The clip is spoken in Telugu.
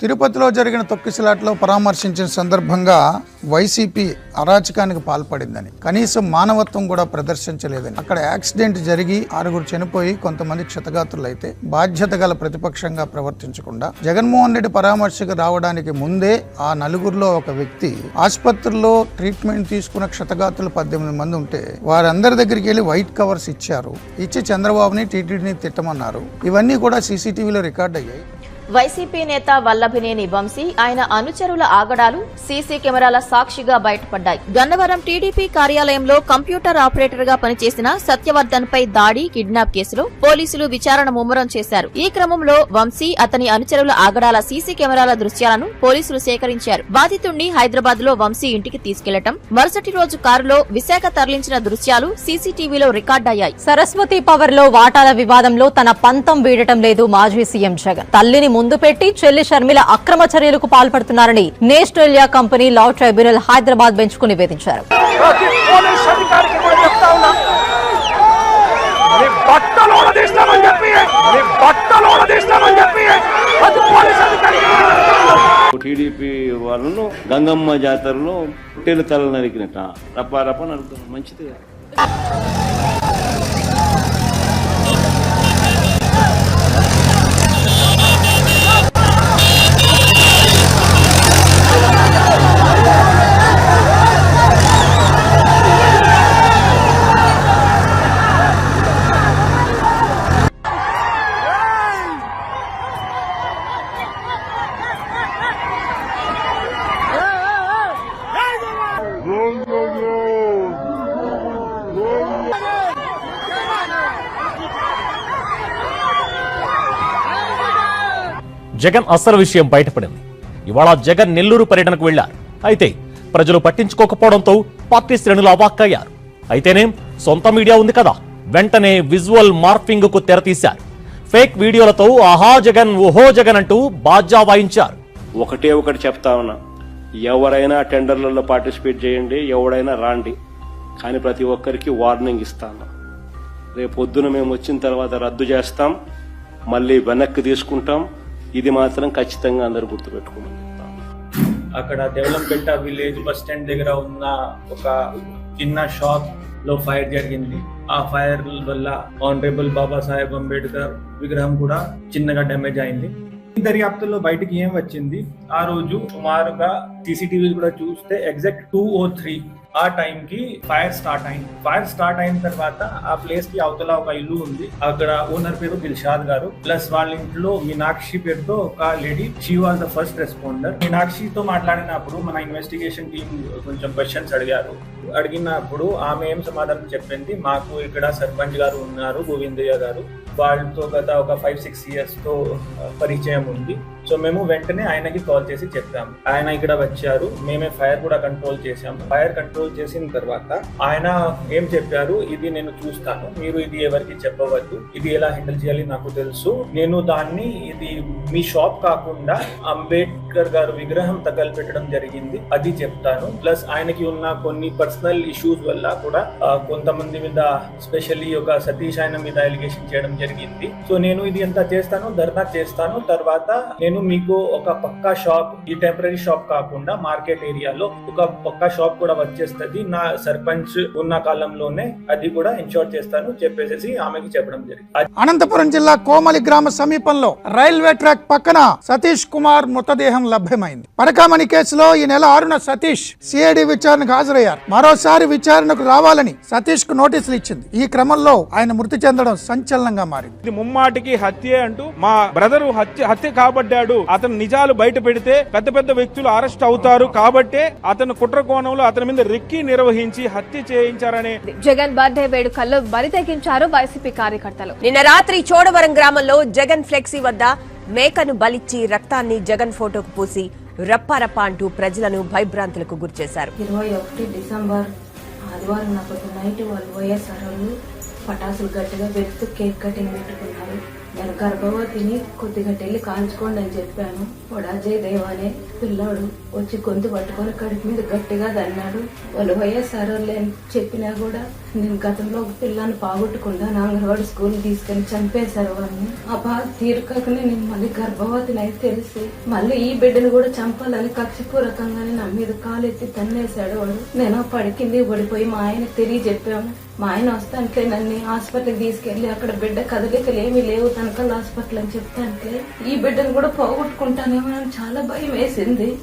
తిరుపతిలో జరిగిన తొక్కిసలాట్లో పరామర్శించిన సందర్భంగా వైసీపీ అరాచకానికి పాల్పడిందని, కనీసం మానవత్వం కూడా ప్రదర్శించలేదని, అక్కడ యాక్సిడెంట్ జరిగి 6 చనిపోయి కొంతమంది క్షతగాత్రులైతే బాధ్యత గల ప్రతిపక్షంగా ప్రవర్తించకుండా జగన్మోహన్ రెడ్డి పరామర్శకు రావడానికి ముందే ఆ 4గురిలో ఒక వ్యక్తి ఆసుపత్రిలో ట్రీట్మెంట్ తీసుకున్న క్షతగాత్రులు 18 మంది ఉంటే వారందరి దగ్గరికి వెళ్ళి వైట్ కవర్స్ ఇచ్చారు. ఇచ్చి చంద్రబాబుని టీటీడీని తిట్టమన్నారు. ఇవన్నీ కూడా సీసీటీవీలో రికార్డ్ అయ్యాయి. వైసీపీ నేత వల్లభినేని వంశీ ఆయన అనుచరుల ఆగడాలు సీసీ కెమెరాల సాక్షిగా బయటపడ్డాయి. గన్నవరం టీడీపీ కార్యాలయంలో కంప్యూటర్ ఆపరేటర్ గా పనిచేసిన సత్యవర్ధన్ పై దాడి, కిడ్నాప్ కేసులో పోలీసులు విచారణ ముమ్మరం చేశారు. ఈ క్రమంలో వంశీ, అతని అనుచరుల ఆగడాల సీసీ కెమెరాల దృశ్యాలను పోలీసులు సేకరించారు. బాధితుణ్ణి హైదరాబాద్ లో వంశీ ఇంటికి తీసుకెళ్లటం, మరుసటి రోజు కారులో విశాఖ తరలించిన దృశ్యాలు సీసీటీవీలో రికార్డయ్యాయి. సరస్వతి పవర్ లో వాటాల వివాదంలో తన పంతం వీడటం లేదు మాజీ సీఎం జగన్. తల్లిని ముందు పెట్టి చెల్లి షర్మిల అక్రమ చర్యలకు పాల్పడుతున్నారని national company law tribunal Hyderabad bench కు నివేదించారు. టీడీపీ వాళ్ళను గంగమ్మ జాతరలో పొట్టేలు తల నరికినట్ట రప్ప నరుకుతారు. మంచిది. జగన్ అసలు విషయం బయటపడింది. ఇవాళ జగన్ నెల్లూరు పర్యటనకు వెళ్లారు. అయితే ప్రజలు పట్టించుకోకపోవడంతో పార్టీ శ్రేణులు అవాక్కయ్యారు. అయితేనేం సొంత మీడియా ఉంది కదా, వెంటనే విజువల్ మార్ఫింగ్ కు తెరతీశారు. ఫేక్ వీడియోలతో ఆహా జగన్ ఓహో జగన్ అంటూ బాజా వాయించారు. ఒకటి చెప్తా ఉన్నా, ఎవరైనా టెండర్లలో పార్టిసిపేట్ చేయండి, ఎవడైనా రాండి, కానీ ప్రతి ఒక్కరికి వార్నింగ్ ఇస్తాను. రేపు పొద్దున మేము వచ్చిన తర్వాత రద్దు చేస్తాం, మళ్ళీ వెనక్కి తీసుకుంటాం. ఇది మాత్రం ఖచ్చితంగా అందరూ గుర్తుపెట్టుకోమని చెప్తాం. అక్కడ దేవలంపేట విలేజ్ బస్ స్టాండ్ దగ్గర ఉన్న ఒక చిన్న షాప్ లో ఫైర్ జరిగింది. ఆ ఫైర్ వల్ల ఆనరబుల్ బాబాసాహెబ్ అంబేద్కర్ విగ్రహం కూడా చిన్నగా డ్యామేజ్ అయింది. దర్యాప్తులో బయటికి ఏం వచ్చింది, ఆ రోజు సుమారుగా సీసీటీవీ కూడా చూస్తే ఎగ్జాక్ట్ 2:03 ఆ టైం కి ఫైర్ స్టార్ట్ అయింది. ఫైర్ స్టార్ట్ అయిన తర్వాత ఆ ప్లేస్ కి అవతల ఒక ఇల్లు ఉంది. అక్కడ ఓనర్ పేరు దిల్షాద్ గారు, ప్లస్ వాళ్ళ ఇంట్లో మీనాక్షి పేరుతో ఒక lady. She was the first responder. మీనాక్షితో మాట్లాడినప్పుడు మన ఇన్వెస్టిగేషన్ టీం కొంచెం క్వశ్చన్స్ అడిగినప్పుడు ఆమె ఏం సమాధానం చెప్పింది, మాకు ఇక్కడ సర్పంచ్ గారు ఉన్నారు గోవిందయ్య గారు, వాళ్ళతో గత ఒక 5-6 years తో పరిచయం ఉంది. సో మేము వెంటనే ఆయనకి కాల్ చేసి చెప్పాము. ఆయన ఇక్కడ వచ్చారు, మేమే ఫైర్ కూడా కంట్రోల్ చేశాము. ఫైర్ కంట్రోల్ చేసిన తర్వాత ఆయన ఏం చెప్పారు, ఇది నేను చూస్తాను, మీరు ఇది ఎవరికి చెప్పవద్దు, ఇది ఎలా హ్యాండిల్ చేయాలి నాకు తెలుసు, నేను దాన్ని ఇది మీ షాప్ కాకుండా అంబేద్కర్ గారు విగ్రహం తగలపెట్టడం జరిగింది అది చెప్తాను. ప్లస్ ఆయనకి ఉన్న కొన్ని పర్సనల్ ఇష్యూస్ వల్ల కూడా కొంతమంది మీద స్పెషల్లీ ఒక సతీష్ ఆయన మీద ఎలిగేషన్ చేయడం జరిగింది. సో నేను ఇది ఎంత చేస్తాను, ధర్నా చేస్తాను. తర్వాత నేను మీకు ఒక పక్కా షాప్, ఈ టెంపరీ షాప్ కాకుండా మార్కెట్ ఏరియాలో ఒక పక్కా షాప్ కూడా వచ్చేస్తుంది, నా సర్పంచ్ ఉన్న కాలంలోనే అది కూడా ఇన్షూర్ చేస్తాను చెప్పేసి ఆమెకి చెప్పడం జరిగింది. అనంతపురం జిల్లా కోమలి గ్రామ సమీపంలో రైల్వే ట్రాక్ పక్కన సతీష్ కుమార్ మృతదేహం లభ్యమైంది. పరకామణి కేసులో ఈ నెల 6న సతీష్ సిఐడి విచారణకు హాజరయ్యారు. మరోసారి విచారణకు రావాలని సతీష్ కు నోటీసులు ఇచ్చింది. ఈ క్రమంలో ఆయన మృతి చెందడం సంచలనంగా మారింది. ఇది ముమ్మాటికి హత్యే అంటూ మా బ్రదరు హత్య కాబడ్డాడు, అతను నిజాలు బయట పెడితే పెద్ద పెద్ద వ్యక్తులు అరెస్ట్ అవుతారు కాబట్టే అతను కుట్ర కోణంలో అతని మీద రెక్కి నిర్వహించి హత్య చేయించారని జగన్ బర్త్డే వేడుకల్లో బరి తెగించారు వైసీపీ కార్యకర్తలు. నిన్న రాత్రి చోడవరం గ్రామంలో జగన్ ఫ్లెక్సీ వద్ద మేకను బలిచ్చి రక్తాన్ని జగన్ ఫోటోకు పూసి రప్పారప్ప అంటూ ప్రజలను భయభ్రాంతులకు గురిచేశారు. 21 డిసెంబర్ ఆదివారం నైట్ వాళ్ళు వైఎస్ఆర్ పటాసులు గట్టిగా పెడుతూ కేక్ కటింగ్ పెట్టుకున్నారు. నేను గర్భవతిని కొద్దిగా టెల్లి కాల్చుకోండి అని చెప్పాను. వాడు అజయ్ దేవ్ అనే పిల్లాడు వచ్చి గొంతు పట్టుకొని కడుపు మీద గట్టిగా దన్నాడు. వాళ్ళు వైఎస్ఆర్ చెప్పినా కూడా నేను గతంలో ఒక పిల్లని పోగొట్టుకున్నాను. అంగన్వాడి స్కూల్ తీసుకెళ్లి చంపేశారు వాళ్ళని. ఆ బాధ తీరుకనే నేను మళ్ళీ గర్భవతిని అయితే తెలిసి మళ్ళీ ఈ బిడ్డను కూడా చంపాలని కక్షపూర్వకంగానే నా మీద కాలెత్తి తన్నేశాడు వాడు. నేను పడికింది పడిపోయి మా ఆయన తెలియజెప్పాము. మా ఆయన వస్తానికే నన్ను హాస్పిటల్కి తీసుకెళ్లి అక్కడ బిడ్డ కదలికలు ఏమీ లేవు తనకల్ హాస్పిటల్ అని చెప్తానికే ఈ బిడ్డను కూడా పోగొట్టుకుంటానేమో అని చాలా భయం వేసింది.